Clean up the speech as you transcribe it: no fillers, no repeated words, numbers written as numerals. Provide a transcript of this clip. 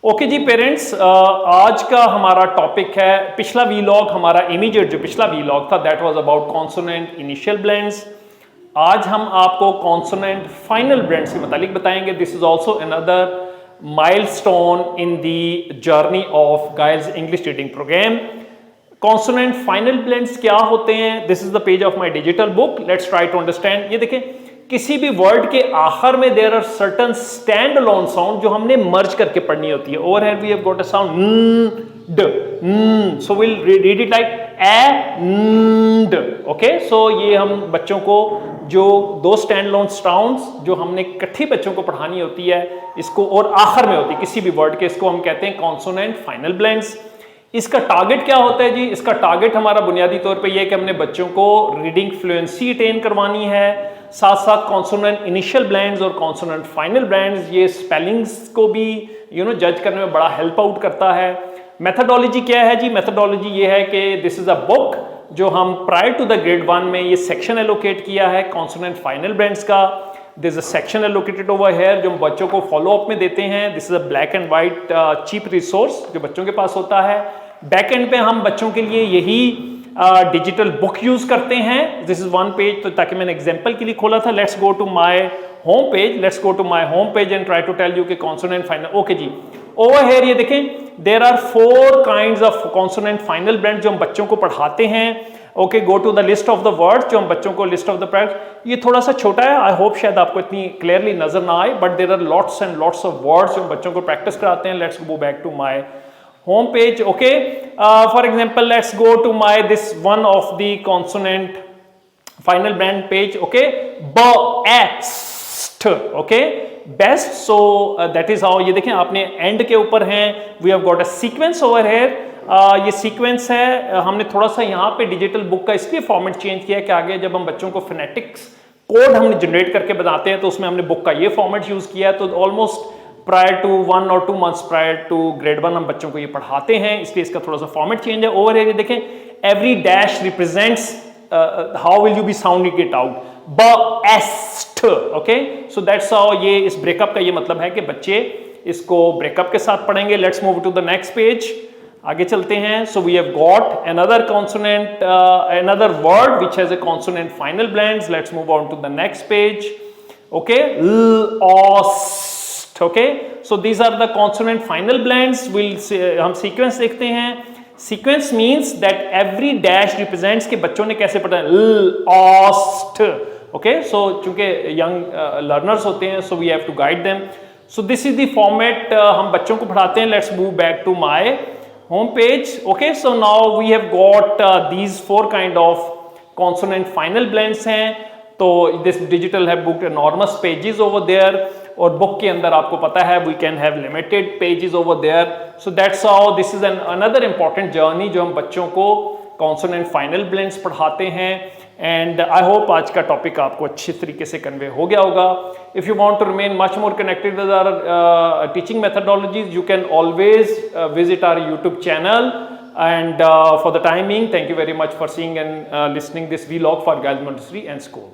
Okay जी parents, आज का हमारा टॉपिक है, पिछला वीलॉग हमारा इमीडिएट जो पिछला वीलॉग था that was about consonant initial blends. आज हम आपको कॉन्सोनेंट फाइनल ब्लेंड्स के मुतालिक बताएंगे। This is also another milestone in the journey of guides English reading programme. Consonant final blends क्या होते हैं? This is the page of my digital book, let's try to understand. ये देखें, किसी भी वर्ड के आखिर में there are certain stand alone sound जो हमने मर्ज करके पढ़नी होती है। Over here we have got a sound D, so will read it like end. Okay, so ये हम बच्चों को जो दो स्टैंड अलोन साउंड्स जो हमने इकट्ठी बच्चों को पढ़ानी होती है इसको, और आखिर में होती है किसी भी वर्ड के, इसको हम कहते हैं कॉन्सोनेंट फाइनल ब्लेंड्स। इसका टारगेट क्या होता है जी? इसका टारगेट हमारा बुनियादी तौर पे ये है कि हमने बच्चों को रीडिंग फ्लुएंसी अटेन करवानी है, साथ साथ कॉन्सोनेंट इनिशियल ब्लेंड्स और कॉन्सोनेंट फाइनल ब्लेंड्स ये स्पेलिंग्स को भी जज करने में बड़ा हेल्प आउट करता है। मेथडोलॉजी क्या है जी? मेथडोलॉजी ये है कि दिस इज अ बुक जो हम प्रायर टू द ग्रेड 1 में ये सेक्शन एलोकेट किया है कॉन्सोनेंट फाइनल ब्लेंड्स का। This a section allocated over here जो हम बच्चों को फॉलो अप में देते हैं। This is a black and white cheap resource जो बच्चों के पास होता है। बैक एंड पे हम बच्चों के लिए यही डिजिटल बुक यूज करते हैं। दिस इज वन पेज, तो ताकि मैंने एग्जांपल के लिए खोला था। Let's go to my home page, let's go to my home page and try to tell you कि कॉन्सोनेंट फाइनल। ओके जी, ओवर हियर ये देखें, there are 4 kinds of consonant final blend जो हम बच्चों को पढ़ाते हैं। Okay, go to the list of the words जो हम बच्चों को लिस्ट ऑफ द प्रैक्टिस। ये थोड़ा सा छोटा है, आई होप शायद आपको इतनी क्लियरली नजर ना आए, but there are lots and lots of words जो हम बच्चों को प्रैक्टिस कराते हैं। Let's go back to my home page. Okay, for example, let's go to my this one of the consonant final blend page. Okay, best. Okay, best. So that is how, ये देखें आपने end के ऊपर हैं, we have got a sequence over here. ये sequence है, हमने थोड़ा सा यहाँ पे डिजिटल बुक का इसलिए फॉर्मेट चेंज किया है कि आगे जब हम बच्चों को फिनेटिक्स कोड हमने जनरेट करके बताते हैं तो उसमें हमने बुक का ये फॉर्मेट यूज किया है। तो almost prior to 1 or 2 months prior to grade 1 हम बच्चों को ये पढ़ाते हैं, इसलिए इसका थोड़ा सा फॉर्मेट चेंज है। ओवर हियर देखें, every dash represents how will you B sounding it out, best. Okay, so that's how, ये इस ब्रेकअप का ये मतलब है कि बच्चे इसको ब्रेकअप के साथ पढ़ेंगे। Let's move to the next page, आगे चलते हैं। So we have got another consonant, another word which has a consonant final blends. Let's move on to the next page. Okay, okay, so these are the consonant final blends. we'll see, हम sequence देखते हैं। sequence means that every dash represents कि बच्चों ने कैसे पढ़ा है, ost. okay, so चूंकि young learners होते हैं, so we have to guide them. so this is the format हम बच्चों को पढ़ाते हैं। let's move back to my home page. okay, so now we have got these 4 kind of consonant final blends हैं। तो this digital have booked enormous pages over there, और book के अंदर आपको पता है we can have limited pages over there. So that's how this is another important journey जो हम बच्चों को कॉन्सोनेंट फाइनल ब्लेंड्स पढ़ाते हैं। एंड आई होप आज का टॉपिक आपको अच्छी तरीके से कन्वे हो गया होगा। If you want to remain much more connected with our teaching methodologies you can always visit our YouTube channel. and for the time being, thank you very much for seeing and listening this vlog for Girls Montessori and School.